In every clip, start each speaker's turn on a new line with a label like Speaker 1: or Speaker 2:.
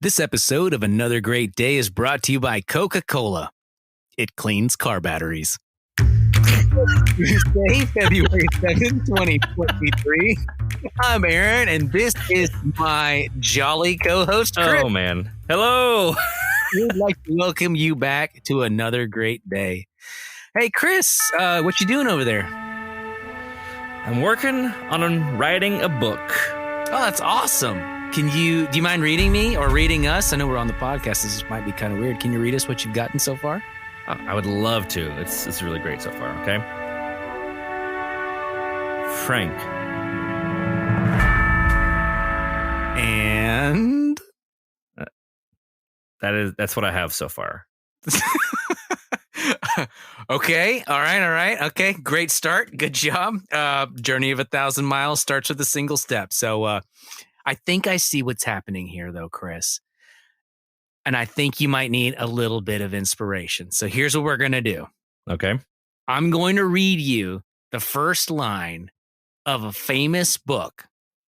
Speaker 1: This episode of Another Great Day is brought to you by Coca-Cola. It cleans car batteries. Tuesday, February 7th, 2023. I'm Aaron, and this is my jolly co-host, Chris.
Speaker 2: Oh, man. Hello.
Speaker 1: We'd like to welcome you back to another great day. Hey, Chris, what you doing over there?
Speaker 2: I'm working on writing a book.
Speaker 1: Oh, that's awesome. Do you mind reading me or reading us? I know we're on the podcast. This might be kind of weird. Can you read us what you've gotten so far?
Speaker 2: I would love to. It's really great so far, okay? Frank.
Speaker 1: And
Speaker 2: that's what I have so far.
Speaker 1: Okay. All right. Okay. Great start. Good job. Journey of 1,000 miles starts with a single step. So I think I see what's happening here, though, Chris. And I think you might need a little bit of inspiration. So here's what we're going to do.
Speaker 2: Okay.
Speaker 1: I'm going to read you the first line of a famous book.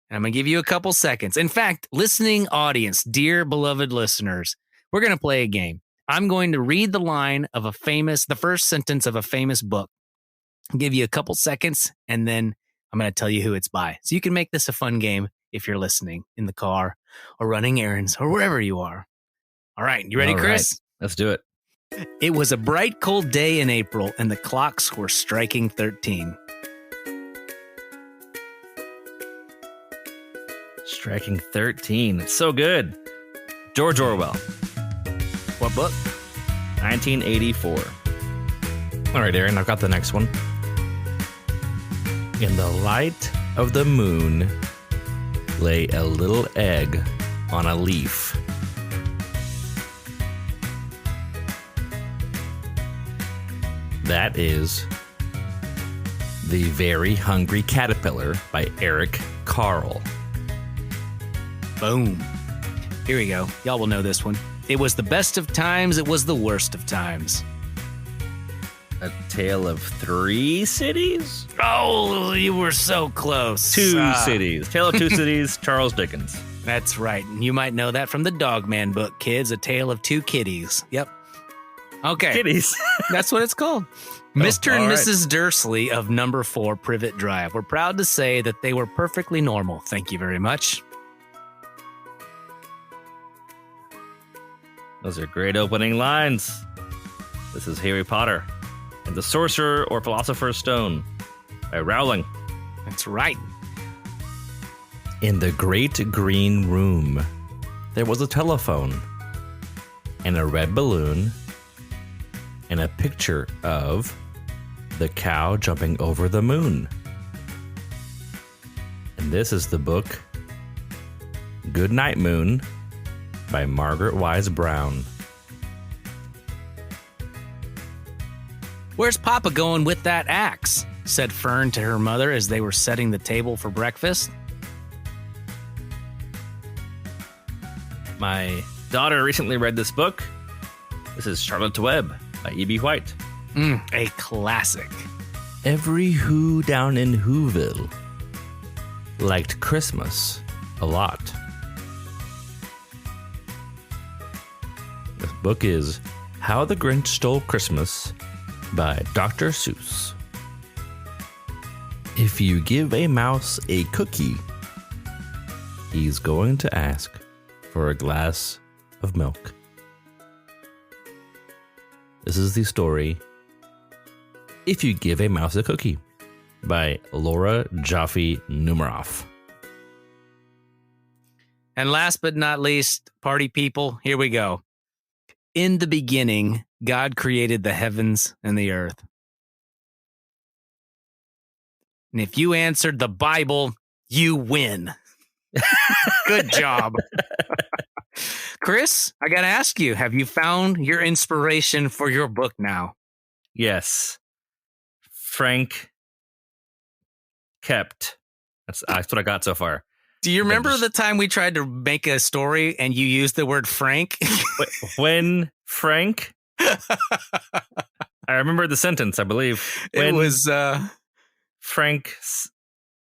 Speaker 1: And I'm going to give you a couple seconds. In fact, listening audience, dear beloved listeners, we're going to play a game. I'm going to read the line of the first sentence of a famous book. I'll give you a couple seconds, and then I'm going to tell you who it's by. So you can make this a fun game if you're listening in the car or running errands or wherever you are. All right. You ready,
Speaker 2: All
Speaker 1: Chris?
Speaker 2: Right. Let's do it.
Speaker 1: It was a bright, cold day in April, and the clocks were striking 13.
Speaker 2: Striking 13. It's so good. George Orwell.
Speaker 1: What book?
Speaker 2: 1984. All right, Aaron, I've got the next one. In the light of the moon lay a little egg on a leaf. That is The Very Hungry Caterpillar by Eric Carle.
Speaker 1: Boom. Here we go. Y'all will know this one. It was the best of times. It was the worst of times.
Speaker 2: A Tale of Three Cities?
Speaker 1: Oh, you were so close.
Speaker 2: Two Cities. Tale of Two Cities, Charles Dickens.
Speaker 1: That's right. And you might know that from the Dogman book, kids. A Tale of Two Kitties. Yep. Okay.
Speaker 2: Kitties.
Speaker 1: That's what it's called. Mr. and
Speaker 2: right.
Speaker 1: Mrs. Dursley of number 4 Privet Drive were proud to say that they were perfectly normal. Thank you very much.
Speaker 2: Those are great opening lines. This is Harry Potter and the Sorcerer or Philosopher's Stone by Rowling.
Speaker 1: That's right.
Speaker 2: In the great green room, there was a telephone and a red balloon and a picture of the cow jumping over the moon. And this is the book Good Night Moon by Margaret Wise Brown.
Speaker 1: Where's Papa going with that axe? Said Fern to her mother as they were setting the table for breakfast.
Speaker 2: My daughter recently read this book. This is Charlotte's Web by E.B. White.
Speaker 1: A classic.
Speaker 2: Every Who down in Whoville liked Christmas a lot. This book is How the Grinch Stole Christmas by Dr. Seuss. If you give a mouse a cookie, he's going to ask for a glass of milk. This is the story If You Give a Mouse a Cookie by Laura Jaffe Numeroff.
Speaker 1: And last but not least, party people, here we go. In the beginning, God created the heavens and the earth. And if you answered the Bible, you win. Good job. Chris, I got to ask you, have you found your inspiration for your book now?
Speaker 2: Yes. Frank kept. That's what I got so far.
Speaker 1: Do you remember the time we tried to make a story and you used the word Frank?
Speaker 2: When Frank? I remember the sentence, I believe. When
Speaker 1: it was
Speaker 2: Frank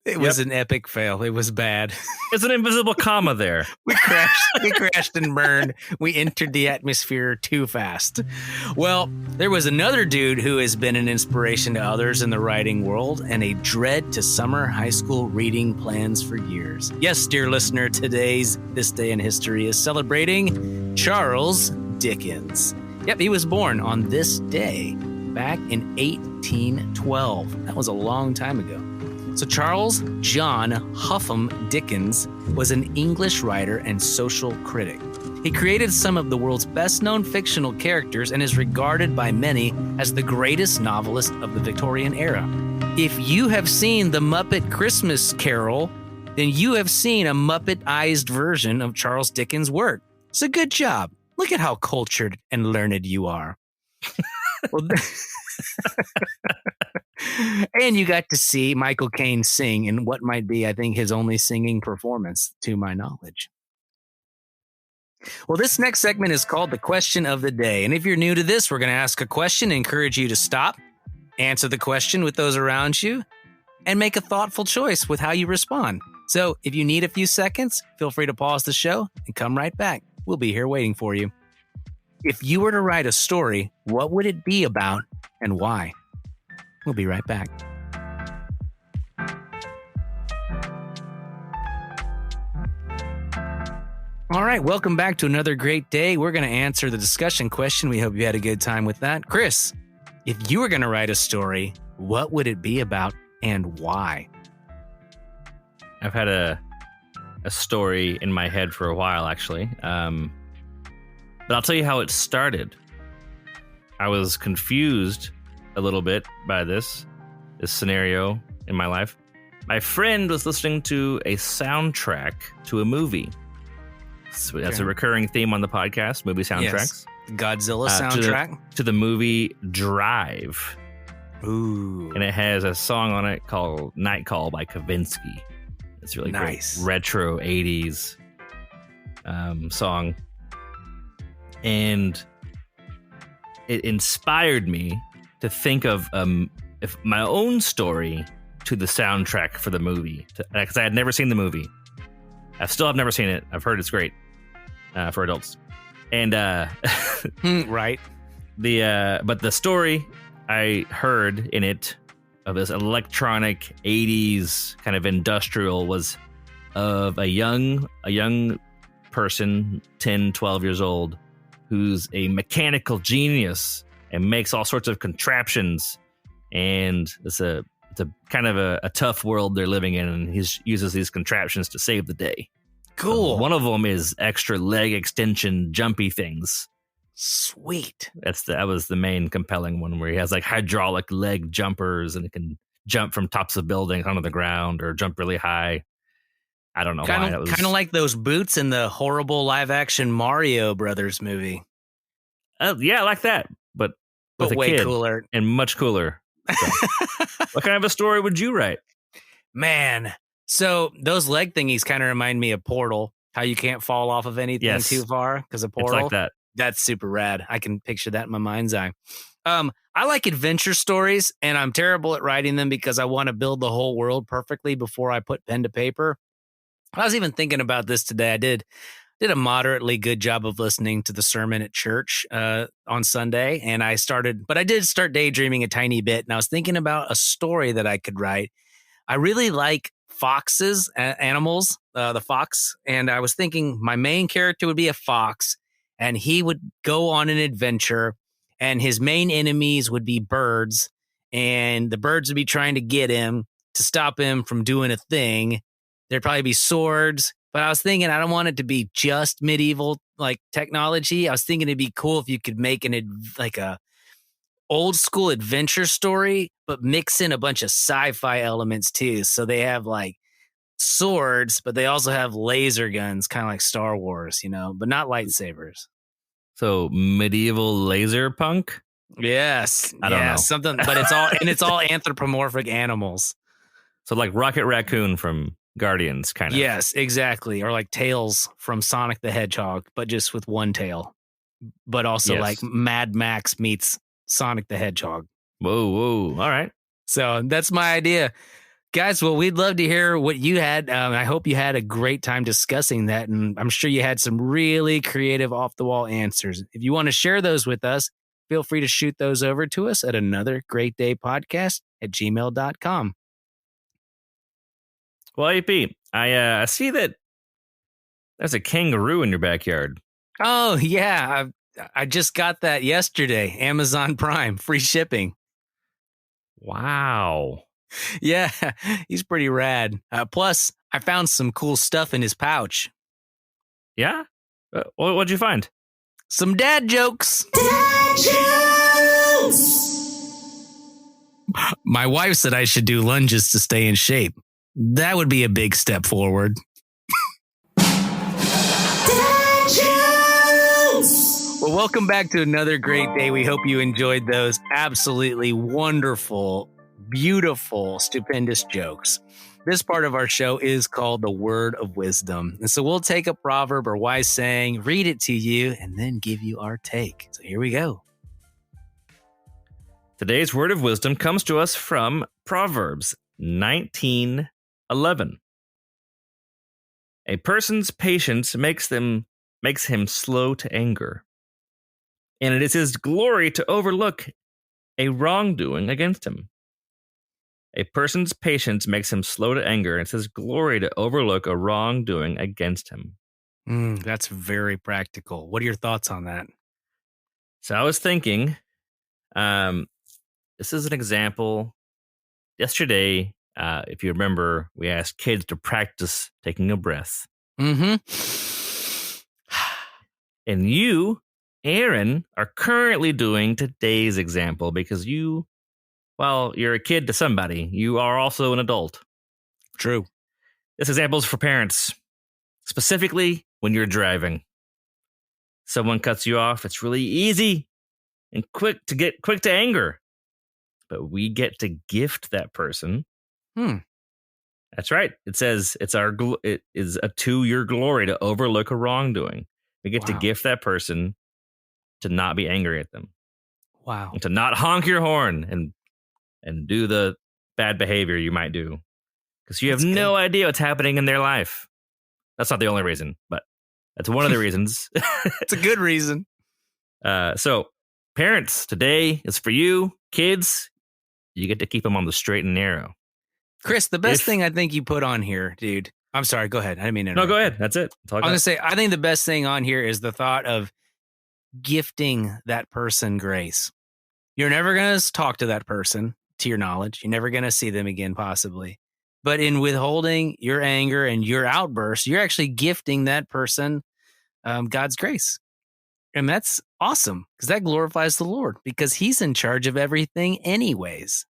Speaker 1: It was an epic fail. It was bad.
Speaker 2: It's an invisible comma there.
Speaker 1: We crashed and burned. We entered the atmosphere too fast. Well, there was another dude who has been an inspiration to others in the writing world and a dread to summer high school reading plans for years. Yes, dear listener, this day in history is celebrating Charles Dickens. Yep, he was born on this day back in 1812. That was a long time ago. So Charles John Huffam Dickens was an English writer and social critic. He created some of the world's best-known fictional characters and is regarded by many as the greatest novelist of the Victorian era. If you have seen the Muppet Christmas Carol, then you have seen a Muppetized version of Charles Dickens' work. So good job. Look at how cultured and learned you are. Well, and you got to see Michael Caine sing in what might be, I think, his only singing performance to my knowledge. Well, this next segment is called the Question of the Day. And if you're new to this, we're going to ask a question, encourage you to stop, answer the question with those around you, and make a thoughtful choice with how you respond. So if you need a few seconds, feel free to pause the show and come right back. We'll be here waiting for you. If you were to write a story, what would it be about and why? We'll be right back. All right, welcome back to another great day. We're going to answer the discussion question. We hope you had a good time with that. Chris, if you were going to write a story, what would it be about and why?
Speaker 2: I've had a story in my head for a while, actually. But I'll tell you how it started. I was confused a little bit by this scenario in my life. My friend was listening to a soundtrack to a movie. So that's a recurring theme on the podcast, movie soundtracks.
Speaker 1: Yes. Godzilla soundtrack.
Speaker 2: To the movie Drive.
Speaker 1: Ooh.
Speaker 2: And it has a song on it called Night Call by Kavinsky. It's really
Speaker 1: nice.
Speaker 2: Great. Retro 80s song. And it inspired me to think of if my own story to the soundtrack for the movie, because I had never seen the movie. I still have never seen it. I've heard it's great for adults, and
Speaker 1: right.
Speaker 2: But the story I heard in it of this electronic 80s kind of industrial was of a young person, 10, 12 years old, who's a mechanical genius and makes all sorts of contraptions. And it's a kind of a tough world they're living in, and he uses these contraptions to save the day.
Speaker 1: Cool.
Speaker 2: One of them is extra leg extension jumpy things.
Speaker 1: Sweet.
Speaker 2: That was the main compelling one, where he has like hydraulic leg jumpers and it can jump from tops of buildings onto the ground or jump really high. I don't know why. That was
Speaker 1: kind of like those boots in the horrible live action Mario Brothers movie.
Speaker 2: Yeah, I like that, but with a
Speaker 1: way
Speaker 2: kid
Speaker 1: cooler
Speaker 2: and much cooler. So, what kind of a story would you write?
Speaker 1: Man, so those leg thingies kind of remind me of Portal. How you can't fall off of anything too far because of Portal.
Speaker 2: It's like that.
Speaker 1: That's super rad. I can picture that in my mind's eye. I like adventure stories, and I'm terrible at writing them because I want to build the whole world perfectly before I put pen to paper. I was even thinking about this today. I did a moderately good job of listening to the sermon at church on Sunday, and I did start daydreaming a tiny bit, and I was thinking about a story that I could write. I really like foxes, animals, the fox, and I was thinking my main character would be a fox, and he would go on an adventure, and his main enemies would be birds, and the birds would be trying to get him to stop him from doing a thing. There'd probably be swords, but I was thinking I don't want it to be just medieval like technology. I was thinking it'd be cool if you could make a old school adventure story, but mix in a bunch of sci-fi elements too. So they have like swords, but they also have laser guns, kind of like Star Wars, but not lightsabers.
Speaker 2: So medieval laser punk?
Speaker 1: Yes.
Speaker 2: I don't know.
Speaker 1: Something, but it's all anthropomorphic animals.
Speaker 2: So like Rocket Raccoon from Guardians, kind of.
Speaker 1: Yes, exactly. Or like Tails from Sonic the Hedgehog, but just with one tail. But also like Mad Max meets Sonic the Hedgehog.
Speaker 2: Whoa. All right.
Speaker 1: So that's my idea. Guys, well, we'd love to hear what you had. I hope you had a great time discussing that. And I'm sure you had some really creative off the wall answers. If you want to share those with us, feel free to shoot those over to us at anothergreatdaypodcast@gmail.com.
Speaker 2: Well, AP, I see that there's a kangaroo in your backyard.
Speaker 1: Oh, yeah. I just got that yesterday. Amazon Prime, free shipping.
Speaker 2: Wow.
Speaker 1: Yeah, he's pretty rad. Plus, I found some cool stuff in his pouch.
Speaker 2: Yeah? What'd you find?
Speaker 1: Some dad jokes.
Speaker 3: Dad jokes!
Speaker 1: My wife said I should do lunges to stay in shape. That would be a big step forward.
Speaker 3: Dad jokes!
Speaker 1: Well, welcome back to another great day. We hope you enjoyed those absolutely wonderful, beautiful, stupendous jokes. This part of our show is called the Word of Wisdom. And so we'll take a proverb or wise saying, read it to you, and then give you our take. So here we go.
Speaker 2: Today's word of wisdom comes to us from Proverbs 19:11. A person's patience makes him slow to anger, and it is his glory to overlook a wrongdoing against him. A person's patience makes him slow to anger, and it's his glory to overlook a wrongdoing against him.
Speaker 1: That's very practical. What are your thoughts on that?
Speaker 2: So I was thinking, this is an example. Yesterday, if you remember, we asked kids to practice taking a breath.
Speaker 1: Mm-hmm.
Speaker 2: And you, Aaron, are currently doing today's example because you're a kid to somebody. You are also an adult.
Speaker 1: True.
Speaker 2: This example is for parents, specifically when you're driving. Someone cuts you off. It's really easy and quick to anger. But we get to gift that person. That's right. It says it is to your glory to overlook a wrongdoing. We get to gift that person to not be angry at them.
Speaker 1: Wow.
Speaker 2: And to not honk your horn and do the bad behavior you might do. Because you have no idea what's happening in their life. That's not the only reason, but that's one of the reasons.
Speaker 1: It's a good reason.
Speaker 2: So, parents, today is for you. Kids, you get to keep them on the straight and narrow.
Speaker 1: Chris, the best thing I think you put on here, dude. I'm sorry. Go ahead. I didn't mean to interrupt.
Speaker 2: No, go ahead. That's it.
Speaker 1: I was going to say, I think the best thing on here is the thought of gifting that person grace. You're never going to talk to that person, to your knowledge. You're never going to see them again, possibly. But in withholding your anger and your outbursts, you're actually gifting that person God's grace. And that's awesome because that glorifies the Lord because he's in charge of everything anyways.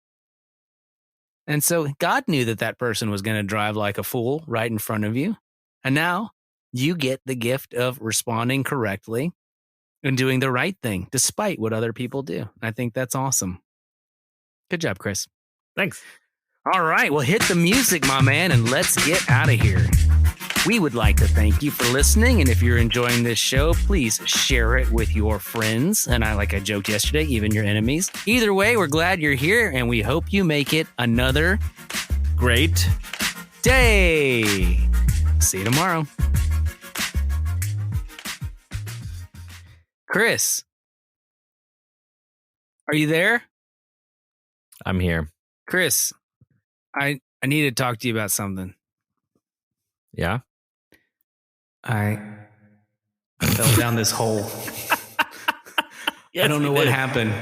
Speaker 1: And so God knew that person was going to drive like a fool right in front of you. And now you get the gift of responding correctly and doing the right thing despite what other people do. I think that's awesome. Good job, Chris.
Speaker 2: Thanks.
Speaker 1: All right. Well, hit the music, my man, and let's get out of here. We would like to thank you for listening. And if you're enjoying this show, please share it with your friends. And like I joked yesterday, even your enemies. Either way, we're glad you're here and we hope you make it another
Speaker 2: great
Speaker 1: day. See you tomorrow. Chris, are you there?
Speaker 2: I'm here.
Speaker 1: Chris, I need to talk to you about something.
Speaker 2: Yeah?
Speaker 1: I fell down this hole.
Speaker 2: Yes,
Speaker 1: I don't know what happened.